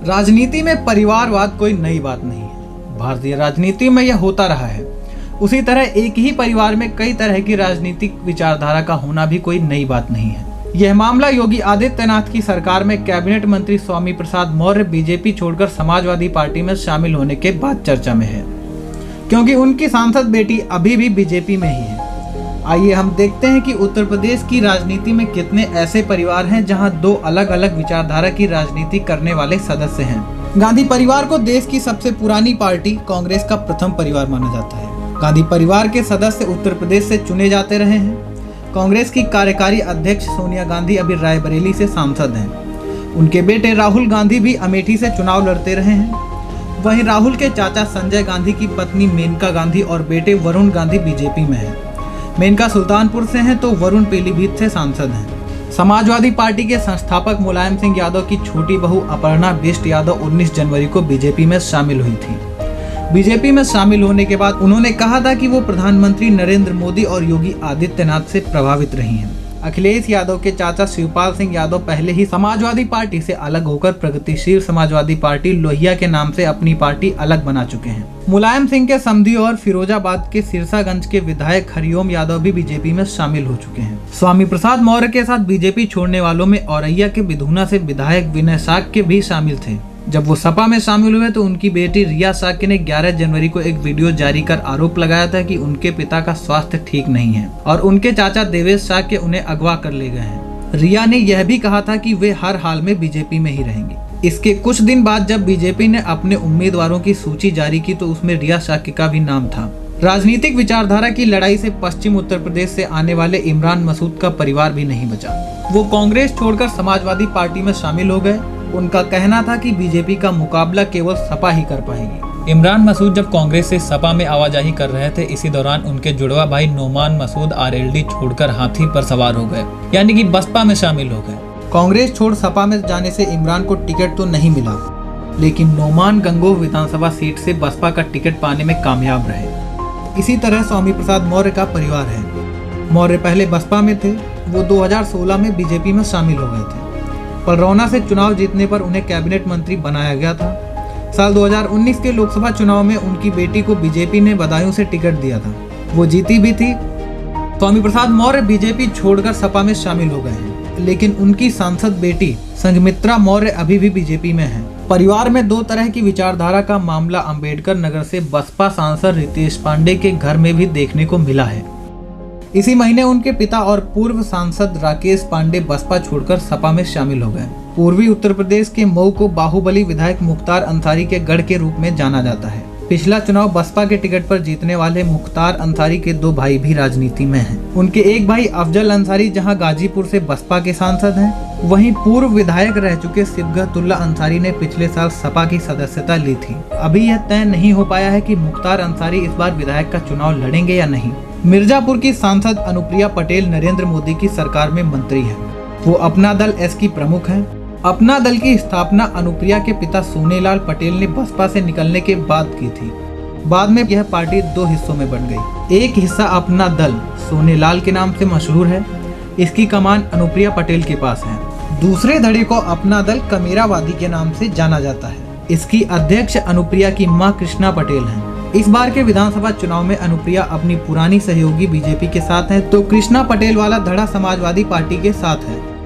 राजनीति में परिवारवाद कोई नई बात नहीं है। भारतीय राजनीति में यह होता रहा है। उसी तरह एक ही परिवार में कई तरह की राजनीतिक विचारधारा का होना भी कोई नई बात नहीं है। यह मामला योगी आदित्यनाथ की सरकार में कैबिनेट मंत्री स्वामी प्रसाद मौर्य बीजेपी छोड़कर समाजवादी पार्टी में शामिल होने के बाद चर्चा में है, क्योंकि उनकी सांसद बेटी अभी भी बीजेपी में ही है। आइए हम देखते हैं कि उत्तर प्रदेश की राजनीति में कितने ऐसे परिवार हैं जहां दो अलग अलग विचारधारा की राजनीति करने वाले सदस्य हैं। गांधी परिवार को देश की सबसे पुरानी पार्टी कांग्रेस का प्रथम परिवार माना जाता है। गांधी परिवार के सदस्य उत्तर प्रदेश से चुने जाते रहे हैं। कांग्रेस की कार्यकारी अध्यक्ष सोनिया गांधी अभी रायबरेली से सांसद हैं। उनके बेटे राहुल गांधी भी अमेठी से चुनाव लड़ते रहे हैं। वहीं राहुल के चाचा संजय गांधी की पत्नी मेनका गांधी और बेटे वरुण गांधी बीजेपी में हैं। मेनका सुल्तानपुर से हैं तो वरुण पीलीभीत से सांसद हैं। समाजवादी पार्टी के संस्थापक मुलायम सिंह यादव की छोटी बहू अपर्णा बिष्ट यादव 19 जनवरी को बीजेपी में शामिल हुई थी। बीजेपी में शामिल होने के बाद उन्होंने कहा था कि वो प्रधानमंत्री नरेंद्र मोदी और योगी आदित्यनाथ से प्रभावित रही हैं। अखिलेश यादव के चाचा शिवपाल सिंह यादव पहले ही समाजवादी पार्टी से अलग होकर प्रगतिशील समाजवादी पार्टी लोहिया के नाम से अपनी पार्टी अलग बना चुके हैं। मुलायम सिंह के समधी और फिरोजाबाद के सिरसागंज के विधायक हरिओम यादव भी बीजेपी में शामिल हो चुके हैं। स्वामी प्रसाद मौर्य के साथ बीजेपी छोड़ने वालों में औरैया के बिधुना से विधायक विनय साक्य भी शामिल थे। जब वो सपा में शामिल हुए तो उनकी बेटी रिया साक्य ने 11 जनवरी को एक वीडियो जारी कर आरोप लगाया था कि उनके पिता का स्वास्थ्य ठीक नहीं है और उनके चाचा देवेश साक्य उन्हें अगवा कर ले गए हैं। रिया ने यह भी कहा था कि वे हर हाल में बीजेपी में ही रहेंगे। इसके कुछ दिन बाद जब बीजेपी ने अपने उम्मीदवारों की सूची जारी की तो उसमें रिया साक्य का भी नाम था। राजनीतिक विचारधारा की लड़ाई से पश्चिम उत्तर प्रदेश से आने वाले इमरान मसूद का परिवार भी नहीं बचा। वो कांग्रेस छोड़कर समाजवादी पार्टी में शामिल हो गए। उनका कहना था कि बीजेपी का मुकाबला केवल सपा ही कर पाएगी। इमरान मसूद जब कांग्रेस से सपा में आवाजाही कर रहे थे, इसी दौरान उनके जुड़वा भाई नोमान मसूद आरएलडी छोड़कर हाथी पर सवार हो गए, यानी कि बसपा में शामिल हो गए। कांग्रेस छोड़ सपा में जाने से इमरान को टिकट तो नहीं मिला, लेकिन नोमान गंगोह विधानसभा सीट से बसपा का टिकट पाने में कामयाब रहे। इसी तरह स्वामी प्रसाद मौर्य का परिवार है। मौर्य पहले बसपा में थे। वो 2016 में बीजेपी में शामिल हो गए थे। पलरौना से चुनाव जीतने पर उन्हें कैबिनेट मंत्री बनाया गया था। साल 2019 के लोकसभा चुनाव में उनकी बेटी को बीजेपी ने बदायूं से टिकट दिया था। वो जीती भी थी। स्वामी प्रसाद मौर्य बीजेपी छोड़कर सपा में शामिल हो गए हैं, लेकिन उनकी सांसद बेटी संघमित्रा मौर्य अभी भी बीजेपी में है। परिवार में दो तरह की विचारधारा का मामला अंबेडकर नगर से बसपा सांसद रितेश पांडे के घर में भी देखने को मिला है। इसी महीने उनके पिता और पूर्व सांसद राकेश पांडे बसपा छोड़कर सपा में शामिल हो गए। पूर्वी उत्तर प्रदेश के मऊ को बाहुबली विधायक मुख्तार अंसारी के गढ़ के रूप में जाना जाता है। पिछला चुनाव बसपा के टिकट पर जीतने वाले मुख्तार अंसारी के दो भाई भी राजनीति में हैं। उनके एक भाई अफजल अंसारी जहां गाजीपुर से बसपा के सांसद हैं, वहीं पूर्व विधायक रह चुके सिबगतुल्ला अंसारी ने पिछले साल सपा की सदस्यता ली थी। अभी यह तय नहीं हो पाया है कि मुख्तार अंसारी इस बार विधायक का चुनाव लड़ेंगे या नहीं। मिर्जापुर की सांसद अनुप्रिया पटेल नरेंद्र मोदी की सरकार में मंत्री है। वो अपना दल एस की प्रमुख है। अपना दल की स्थापना अनुप्रिया के पिता सोनेलाल पटेल ने बसपा से निकलने के बाद की थी। बाद में यह पार्टी दो हिस्सों में बन गई। एक हिस्सा अपना दल सोनेलाल के नाम से मशहूर है। इसकी कमान अनुप्रिया पटेल के पास है। दूसरे धड़े को अपना दल कमेरावादी के नाम से जाना जाता है। इसकी अध्यक्ष अनुप्रिया की मां कृष्णा पटेल हैं। इस बार के विधानसभा चुनाव में अनुप्रिया अपनी पुरानी सहयोगी बीजेपी के साथ है, तो कृष्णा पटेल वाला धड़ा समाजवादी पार्टी के साथ है।